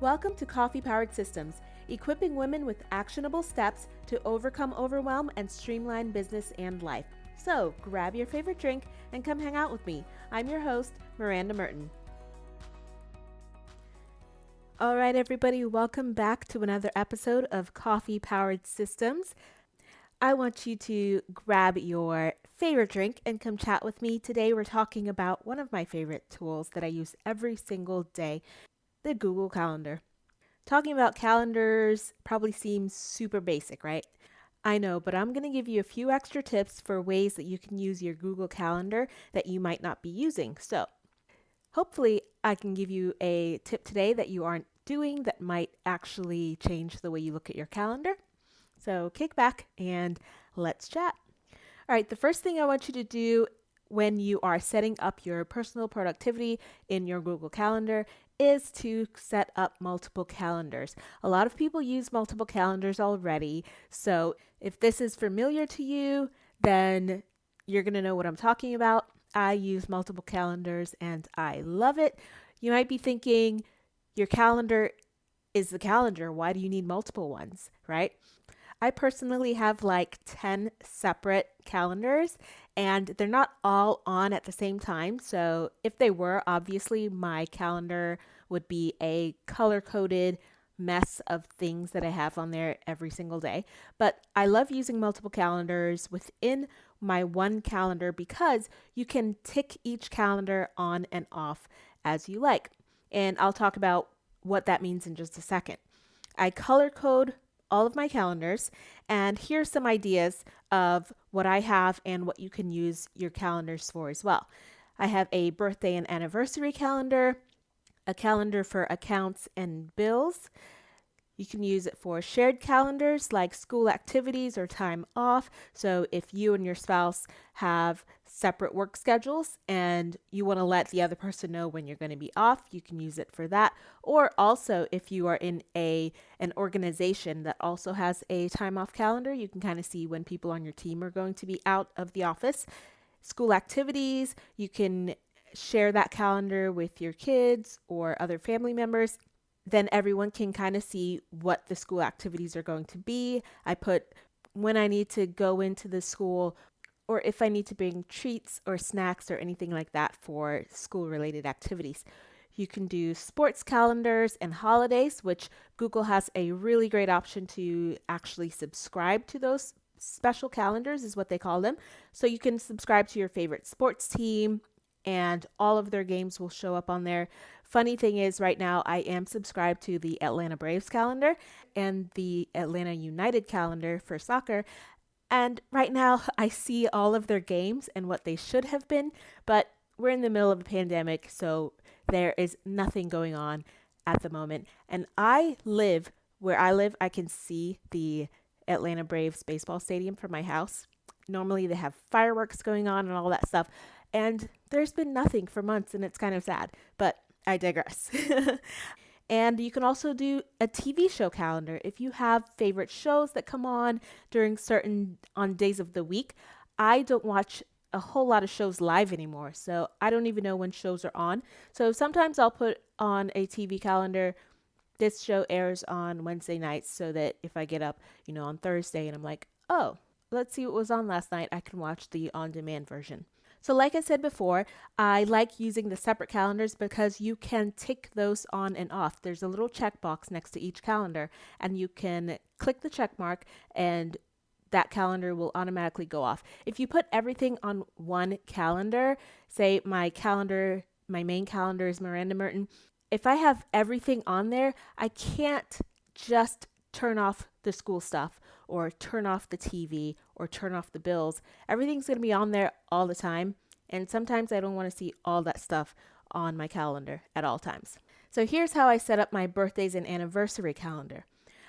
Welcome to Coffee Powered Systems, equipping women with actionable steps to overcome overwhelm and streamline business and life. So grab your favorite drink and come hang out with me. I'm your host, Miranda Merton. All right, everybody, welcome back to another episode of Coffee Powered Systems. I want you to grab your favorite drink and come chat with me. Today, we're talking about one of my favorite tools that I use every single day, the Google Calendar. Talking about calendars probably seems super basic, right? I know, but I'm going to give you a few extra tips for ways that you can use your Google Calendar that you might not be using. So, hopefully, I can give you a tip today that you aren't doing that might actually change the way you look at your calendar. So, kick back and let's chat. All right, the first thing I want you to do when you are setting up your personal productivity in your Google Calendar is to set up multiple calendars. A lot of people use multiple calendars already. So if this is familiar to you, then you're going to know what I'm talking about. I use multiple calendars and I love it. You might be thinking, your calendar is the calendar. Why do you need multiple ones, right? I personally have like 10 separate calendars and they're not all on at the same time. So if they were, obviously my calendar would be a color-coded mess of things that I have on there every single day. But I love using multiple calendars within my one calendar because you can tick each calendar on and off as you like. And I'll talk about what that means in just a second. I color code all of my calendars, and here's some ideas of what I have and what you can use your calendars for as well. I have a birthday and anniversary calendar, a calendar for accounts and bills. You can use it for shared calendars like school activities or time off. So if you and your spouse have separate work schedules and you want to let the other person know when you're going to be off, you can use it for that. Or also if you are in an organization that also has a time off calendar, you can kind of see when people on your team are going to be out of the office. School activities, you can share that calendar with your kids or other family members. Then everyone can kind of see what the school activities are going to be. I put when I need to go into the school or if I need to bring treats or snacks or anything like that for school-related activities. You can do sports calendars and holidays, which Google has a really great option to actually subscribe to those special calendars is what they call them. So you can subscribe to your favorite sports team and all of their games will show up on there. Funny thing is, right now I am subscribed to the Atlanta Braves calendar and the Atlanta United calendar for soccer. And right now I see all of their games and what they should have been, but we're in the middle of a pandemic, so there is nothing going on at the moment. And where I live, I can see the Atlanta Braves baseball stadium from my house. Normally they have fireworks going on and all that stuff. And there's been nothing for months and it's kind of sad, but I digress. And you can also do a TV show calendar. If you have favorite shows that come on on days of the week, I don't watch a whole lot of shows live anymore. So I don't even know when shows are on. So sometimes I'll put on a TV calendar. This show airs on Wednesday nights so that if I get up, on Thursday and I'm like, oh, let's see what was on last night, I can watch the on-demand version. So like I said before, I like using the separate calendars because you can tick those on and off. There's a little checkbox next to each calendar and you can click the check mark and that calendar will automatically go off. If you put everything on one calendar, say my main calendar is Miranda Merton. If I have everything on there, I can't just turn off the school stuff or turn off the TV or turn off the bills. Everything's going to be on there all the time. And sometimes I don't want to see all that stuff on my calendar at all times. So here's how I set up my birthdays and anniversary calendar.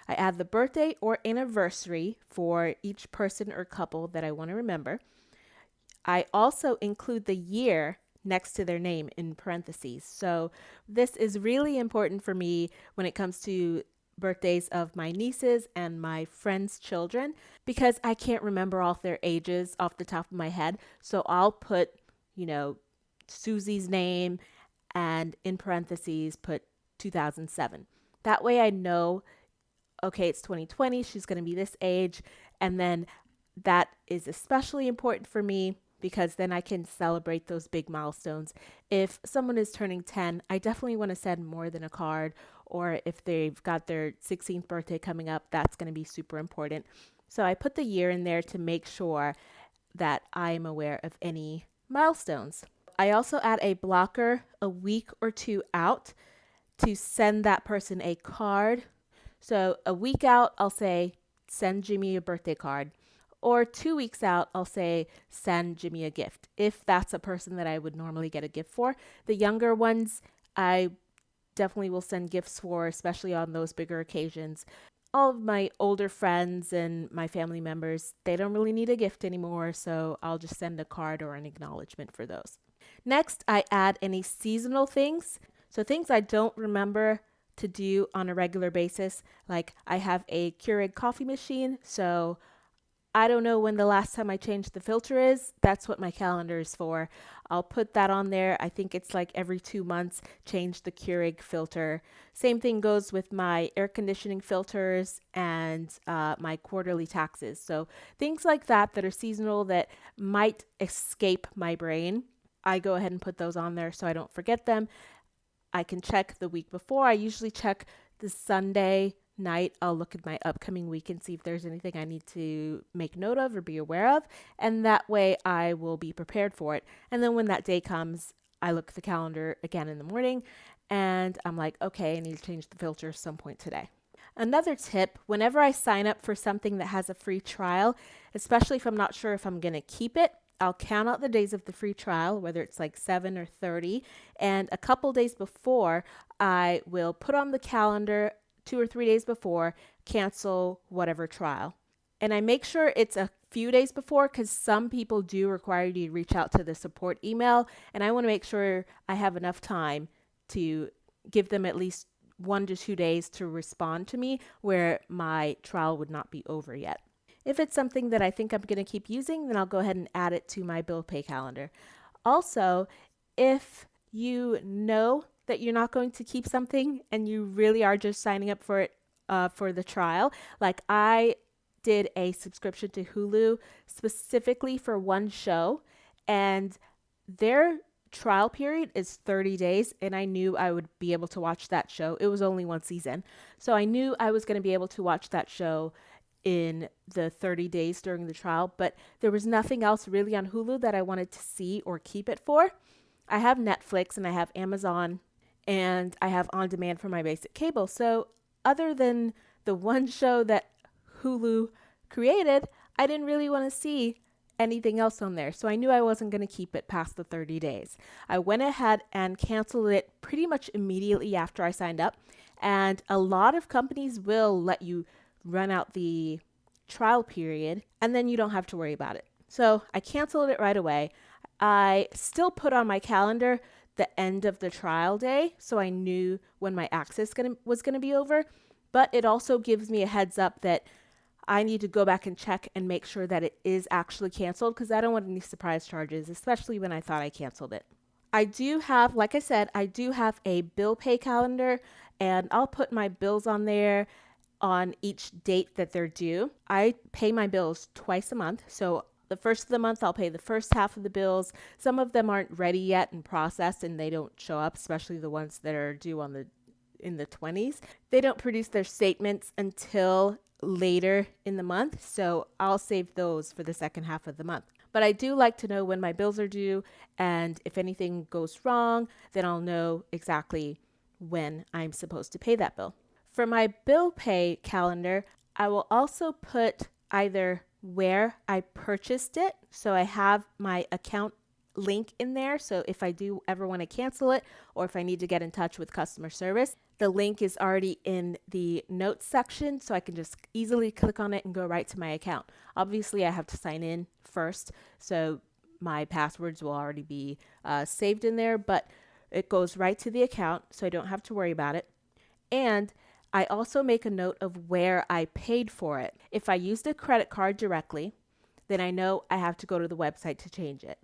I add the birthday or anniversary for each person or couple that I want to remember. I also include the year next to their name in parentheses. So this is really important for me when it comes to birthdays of my nieces and my friends' children because I can't remember all their ages off the top of my head. So I'll put, Susie's name and in parentheses put 2007. That way I know, okay, it's 2020, she's going to be this age. And then that is especially important for me because then I can celebrate those big milestones. If someone is turning 10, I definitely want to send more than a card. Or if they've got their 16th birthday coming up, that's going to be super important. So I put the year in there to make sure that I'm aware of any milestones. I also add a blocker a week or two out to send that person a card. So a week out, I'll say, send Jimmy a birthday card. Or 2 weeks out, I'll say, send Jimmy a gift, if that's a person that I would normally get a gift for. The younger ones, I definitely will send gifts for, especially on those bigger occasions. All of my older friends and my family members, they don't really need a gift anymore, so I'll just send a card or an acknowledgement for those. Next, I add any seasonal things. So things I don't remember to do on a regular basis. Like I have a Keurig coffee machine, so I don't know when the last time I changed the filter is. That's what my calendar is for. I'll put that on there. I think it's like every 2 months, change the Keurig filter. Same thing goes with my air conditioning filters and my quarterly taxes. So things like that are seasonal that might escape my brain. I go ahead and put those on there so I don't forget them. I can check the week before. I usually check the Sunday night. I'll look at my upcoming week and see if there's anything I need to make note of or be aware of. And that way I will be prepared for it. And then when that day comes, I look at the calendar again in the morning and I'm like, okay, I need to change the filter some point today. Another tip, whenever I sign up for something that has a free trial, especially if I'm not sure if I'm going to keep it, I'll count out the days of the free trial, whether it's like 7 or 30. And a couple days before, I will put on the calendar 2 or 3 days before, cancel whatever trial. And I make sure it's a few days before because some people do require you to reach out to the support email. And I want to make sure I have enough time to give them at least 1 to 2 days to respond to me where my trial would not be over yet. If it's something that I think I'm going to keep using, then I'll go ahead and add it to my bill pay calendar. Also, if you know that you're not going to keep something and you really are just signing up for it for the trial, like I did a subscription to Hulu specifically for one show, and their trial period is 30 days, and I knew I would be able to watch that show. It was only one season, so I knew I was going to be able to watch that show in the 30 days during the trial, but there was nothing else really on Hulu that I wanted to see or keep it for. I have Netflix and I have Amazon and I have on demand for my basic cable. So other than the one show that Hulu created, I didn't really want to see anything else on there. So I knew I wasn't going to keep it past the 30 days. I went ahead and canceled it pretty much immediately after I signed up. And a lot of companies will let you run out the trial period and then you don't have to worry about it. So I canceled it right away. I still put on my calendar the end of the trial day so I knew when my access was going to be over, but it also gives me a heads up that I need to go back and check and make sure that it is actually canceled because I don't want any surprise charges, especially when I thought I canceled it. I do have, like I said, I do have a bill pay calendar and I'll put my bills on there on each date that they're due. I pay my bills twice a month. So the first of the month, I'll pay the first half of the bills. Some of them aren't ready yet and processed and they don't show up, especially the ones that are due in the 20s. They don't produce their statements until later in the month. So I'll save those for the second half of the month. But I do like to know when my bills are due, and if anything goes wrong, then I'll know exactly when I'm supposed to pay that bill. For my bill pay calendar, I will also put either where I purchased it. So I have my account link in there. So if I do ever want to cancel it or if I need to get in touch with customer service, the link is already in the notes section. So I can just easily click on it and go right to my account. Obviously, I have to sign in first. So my passwords will already be saved in there, but it goes right to the account. So I don't have to worry about it. And I also make a note of where I paid for it. If I used a credit card directly, then I know I have to go to the website to change it.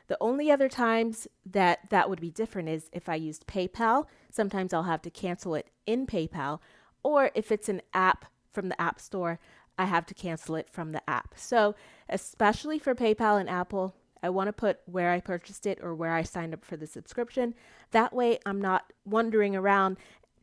The only other times that would be different is if I used PayPal. Sometimes I'll have to cancel it in PayPal, or if it's an app from the App Store, I have to cancel it from the app. So especially for PayPal and Apple, I want to put where I purchased it or where I signed up for the subscription. That way I'm not wandering around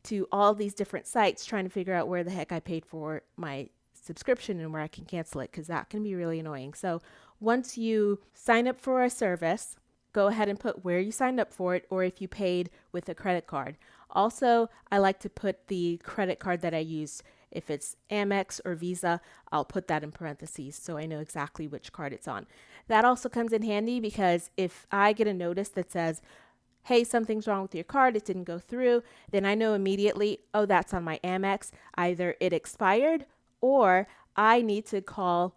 to all these different sites trying to figure out where the heck I paid for my subscription and where I can cancel it, because that can be really annoying. So once you sign up for a service, go ahead and put where you signed up for it, or if you paid with a credit card. Also, I like to put the credit card that I used. If it's Amex or Visa, I'll put that in parentheses so I know exactly which card it's on. That also comes in handy because if I get a notice that says, hey, something's wrong with your card, it didn't go through, then I know immediately, oh, that's on my Amex. Either it expired or I need to call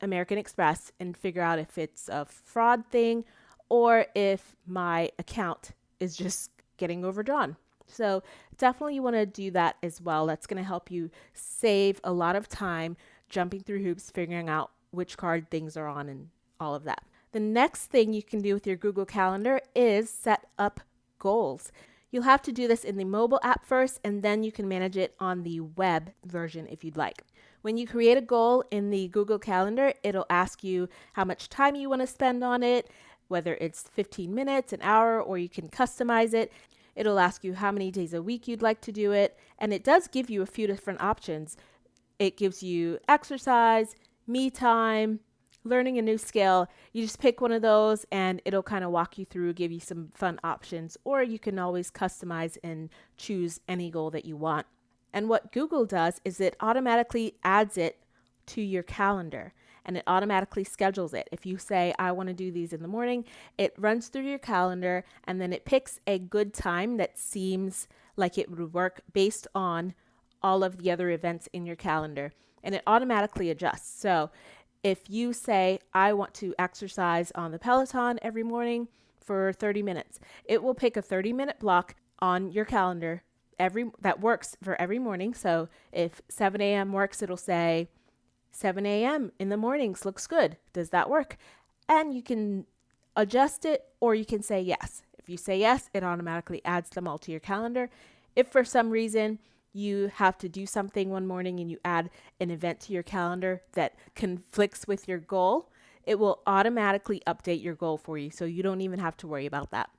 American Express and figure out if it's a fraud thing or if my account is just getting overdrawn. So definitely you want to do that as well. That's going to help you save a lot of time jumping through hoops, figuring out which card things are on and all of that. The next thing you can do with your Google Calendar is set up goals. You'll have to do this in the mobile app first, and then you can manage it on the web version if you'd like. When you create a goal in the Google Calendar, it'll ask you how much time you want to spend on it, whether it's 15 minutes, an hour, or you can customize it. It'll ask you how many days a week you'd like to do it, and it does give you a few different options. It gives you exercise, me time, learning a new skill. You just pick one of those and it'll kind of walk you through, give you some fun options, or you can always customize and choose any goal that you want. And what Google does is it automatically adds it to your calendar and it automatically schedules it. If you say, I want to do these in the morning, it runs through your calendar and then it picks a good time that seems like it would work based on all of the other events in your calendar, and it automatically adjusts. So if you say, I want to exercise on the Peloton every morning for 30 minutes, it will pick a 30-minute block on your calendar that works for every morning. So if 7 a.m. works, it'll say 7 a.m. in the mornings looks good. Does that work? And you can adjust it, or you can say yes. If you say yes, it automatically adds them all to your calendar. If for some reason you have to do something one morning and you add an event to your calendar that conflicts with your goal, it will automatically update your goal for you. So you don't even have to worry about that.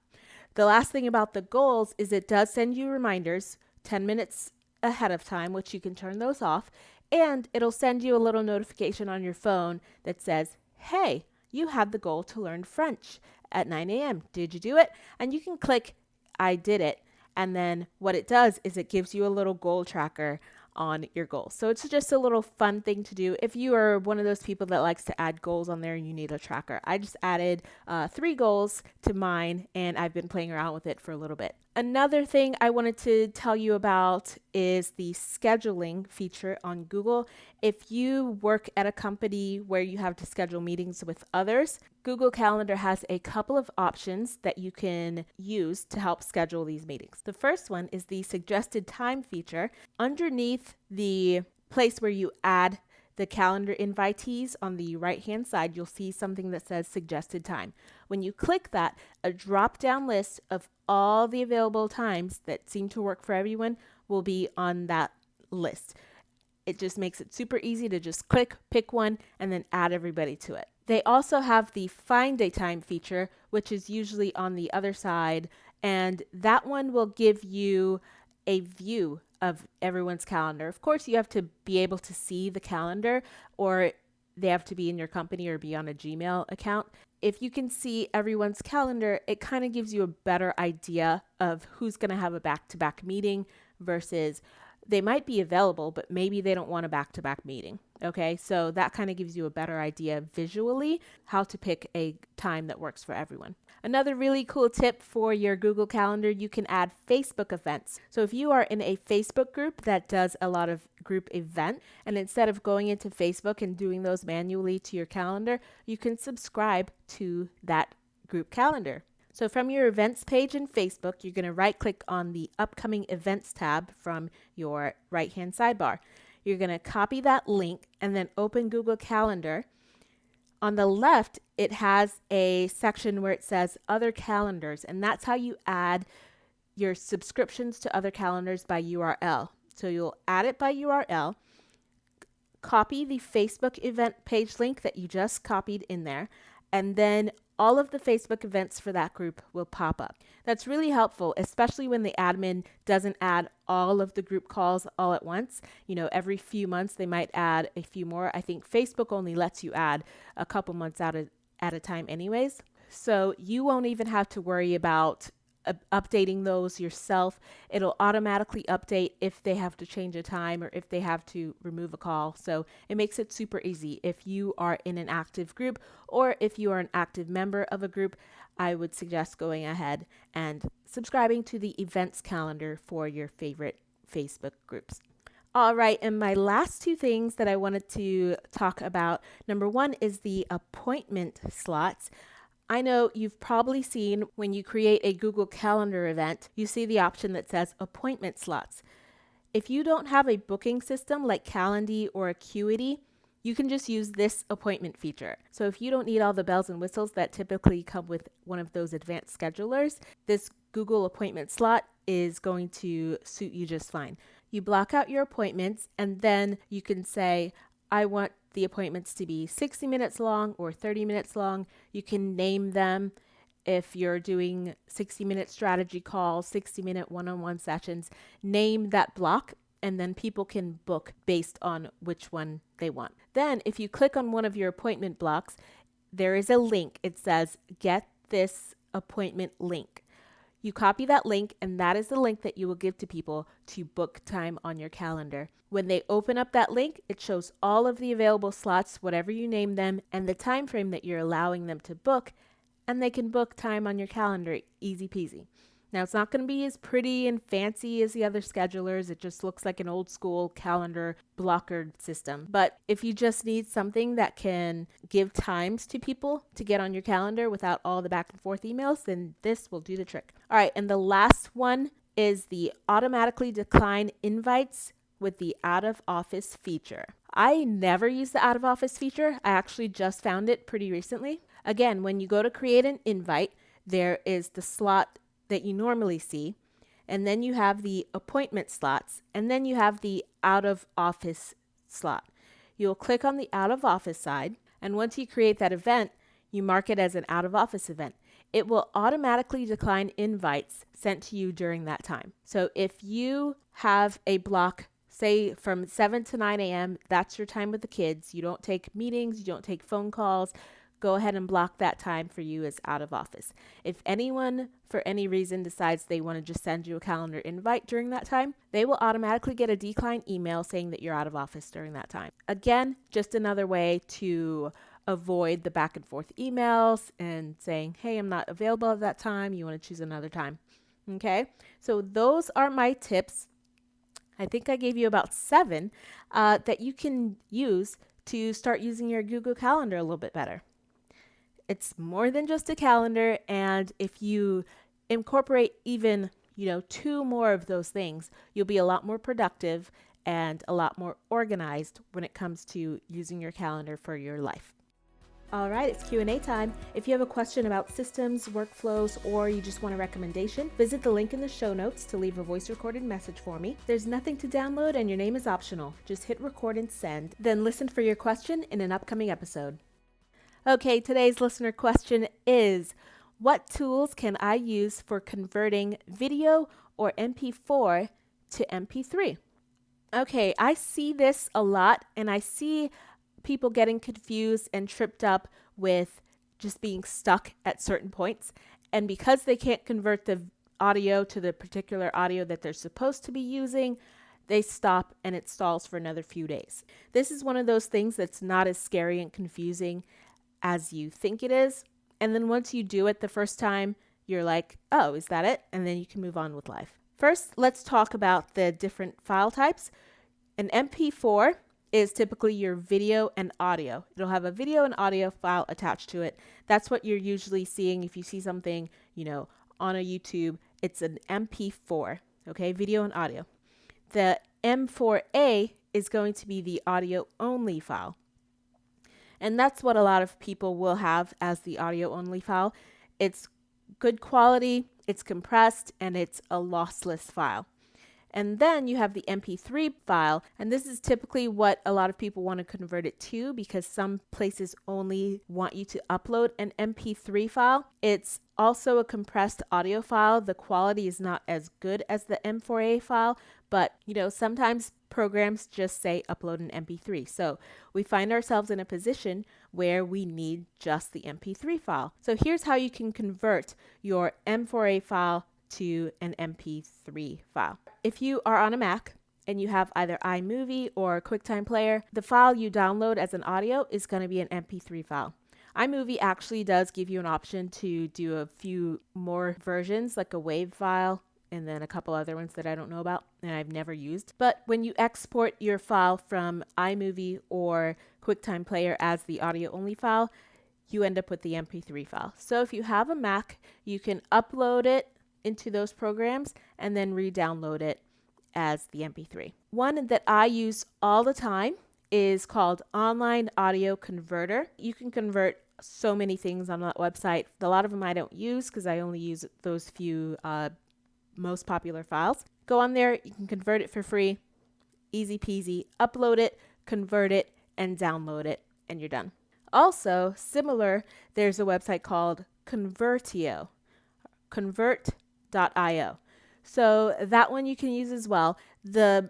The last thing about the goals is it does send you reminders 10 minutes ahead of time, which you can turn those off. And it'll send you a little notification on your phone that says, hey, you had the goal to learn French at 9 a.m. Did you do it? And you can click, I did it. And then what it does is it gives you a little goal tracker on your goals. So it's just a little fun thing to do if you are one of those people that likes to add goals on there and you need a tracker. I just added 3 goals to mine and I've been playing around with it for a little bit. Another thing I wanted to tell you about is the scheduling feature on Google. If you work at a company where you have to schedule meetings with others, Google Calendar has a couple of options that you can use to help schedule these meetings. The first one is the suggested time feature. Underneath the place where you add the calendar invitees on the right-hand side, you'll see something that says suggested time. When you click that, a drop-down list of all the available times that seem to work for everyone will be on that list. It just makes it super easy to just click, pick one, and then add everybody to it. They also have the find a time feature, which is usually on the other side, and that one will give you a view of everyone's calendar. Of course, you have to be able to see the calendar, or they have to be in your company or be on a Gmail account. If you can see everyone's calendar, it kind of gives you a better idea of who's going to have a back-to-back meeting versus they might be available, but maybe they don't want a back-to-back meeting. Okay, so that kind of gives you a better idea visually how to pick a time that works for everyone. Another really cool tip for your Google Calendar, you can add Facebook events. So if you are in a Facebook group that does a lot of group events, and instead of going into Facebook and doing those manually to your calendar, you can subscribe to that group calendar. So from your events page in Facebook, you're going to right click on the upcoming events tab from your right-hand sidebar. You're going to copy that link and then open Google Calendar. On the left, it has a section where it says other calendars, and that's how you add your subscriptions to other calendars by URL. So you'll add it by URL, copy the Facebook event page link that you just copied in there, and then all of the Facebook events for that group will pop up. That's really helpful, especially when the admin doesn't add all of the group calls all at once. Every few months they might add a few more. I think Facebook only lets you add a couple months at a time anyways. So you won't even have to worry about updating those yourself. It'll automatically update if they have to change a time or if they have to remove a call. So it makes it super easy. If you are in an active group or if you are an active member of a group, I would suggest going ahead and subscribing to the events calendar for your favorite Facebook groups. All right, and my last two things that I wanted to talk about. Number one is the appointment slots. I know you've probably seen when you create a Google Calendar event, you see the option that says appointment slots. If you don't have a booking system like Calendly or Acuity, you can just use this appointment feature. So if you don't need all the bells and whistles that typically come with one of those advanced schedulers, this Google appointment slot is going to suit you just fine. You block out your appointments and then you can say, I want the appointments to be 60 minutes long or 30 minutes long. You can name them. If you're doing 60-minute strategy calls, 60-minute one-on-one sessions, name that block and then people can book based on which one they want. Then if you click on one of your appointment blocks, there is a link. It says, get this appointment link. You copy that link, and that is the link that you will give to people to book time on your calendar. When they open up that link, it shows all of the available slots, whatever you name them, and the time frame that you're allowing them to book, and they can book time on your calendar, easy peasy. Now, it's not going to be as pretty and fancy as the other schedulers. It just looks like an old school calendar blocker system. But if you just need something that can give times to people to get on your calendar without all the back and forth emails, then this will do the trick. All right, and the last one is the automatically decline invites with the out of office feature. I never use the out of office feature. I actually just found it pretty recently. Again, when you go to create an invite, there is the slot that you normally see, and then you have the appointment slots, and then you have the out of office slot. You'll click on the out of office side, and once you create that event, you mark it as an out of office event. It will automatically decline invites sent to you during that time. So if you have a block, say from 7 to 9 a.m., that's your time with the kids. You don't take meetings, you don't take phone calls. Go ahead and block that time for you as out of office. If anyone, for any reason, decides they want to just send you a calendar invite during that time, they will automatically get a decline email saying that you're out of office during that time. Again, just another way to avoid the back and forth emails and saying, hey, I'm not available at that time. You want to choose another time. Okay, so those are my tips. I think I gave you about 7 that you can use to start using your Google Calendar a little bit better. It's more than just a calendar, and if you incorporate even, 2 more of those things, you'll be a lot more productive and a lot more organized when it comes to using your calendar for your life. All right, it's Q&A time. If you have a question about systems, workflows, or you just want a recommendation, visit the link in the show notes to leave a voice recorded message for me. There's nothing to download and your name is optional. Just hit record and send, then listen for your question in an upcoming episode. Okay, today's listener question is, what tools can I use for converting video or MP4 to MP3? Okay, I see this a lot, and I see people getting confused and tripped up with just being stuck at certain points. And because they can't convert the audio to the particular audio that they're supposed to be using, they stop and it stalls for another few days. This is one of those things that's not as scary and confusing as you think it is. And then once you do it the first time, you're like, oh, is that it? And then you can move on with life. First, let's talk about the different file types. An MP4 is typically your video and audio. It'll have a video and audio file attached to it. That's what you're usually seeing if you see something, on a YouTube. It's an MP4, okay, video and audio. The M4A is going to be the audio only file. And that's what a lot of people will have as the audio only file. It's good quality, it's compressed, and it's a lossless file. And then you have the MP3 file, and this is typically what a lot of people want to convert it to because some places only want you to upload an MP3 file. It's also a compressed audio file. The quality is not as good as the M4A file, but sometimes programs just say upload an MP3. So we find ourselves in a position where we need just the MP3 file. So here's how you can convert your M4A file to an MP3 file. If you are on a Mac and you have either iMovie or QuickTime Player, the file you download as an audio is going to be an MP3 file. iMovie actually does give you an option to do a few more versions, like a WAV file, and then a couple other ones that I don't know about and I've never used. But when you export your file from iMovie or QuickTime Player as the audio only file, you end up with the MP3 file. So if you have a Mac, you can upload it into those programs and then re-download it as the MP3. One that I use all the time is called Online Audio Converter. You can convert so many things on that website. A lot of them I don't use because I only use those few most popular files. Go on there, you can convert it for free, easy peasy, upload it, convert it, and download it, and you're done. Also, similar, there's a website called Convertio. Convert.io. So that one you can use as well. The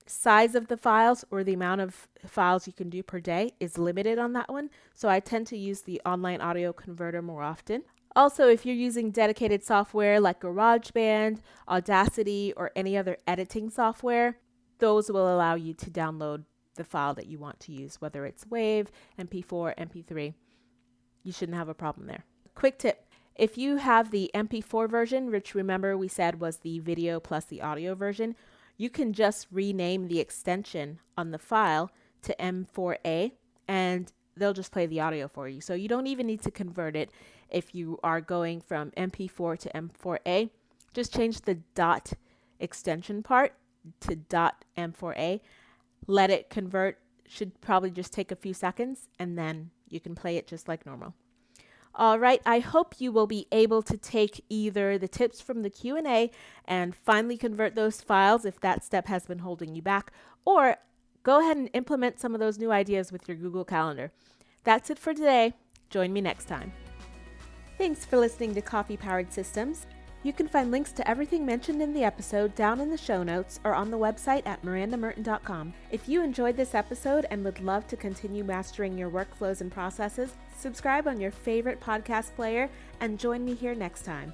size of the files or the amount of files you can do per day is limited on that one. So I tend to use the online audio converter more often. Also, if you're using dedicated software like GarageBand, Audacity, or any other editing software, those will allow you to download the file that you want to use, whether it's WAV, MP4, MP3. You shouldn't have a problem there. Quick tip. If you have the MP4 version, which remember we said was the video plus the audio version, you can just rename the extension on the file to M4A and they'll just play the audio for you. So you don't even need to convert it if you are going from MP4 to M4A. Just change the dot extension part to .M4A. Let it convert. Should probably just take a few seconds and then you can play it just like normal. All right, I hope you will be able to take either the tips from the Q&A and finally convert those files if that step has been holding you back, or go ahead and implement some of those new ideas with your Google Calendar. That's it for today. Join me next time. Thanks for listening to Coffee Powered Systems. You can find links to everything mentioned in the episode down in the show notes or on the website at mirandamerton.com. If you enjoyed this episode and would love to continue mastering your workflows and processes, subscribe on your favorite podcast player and join me here next time.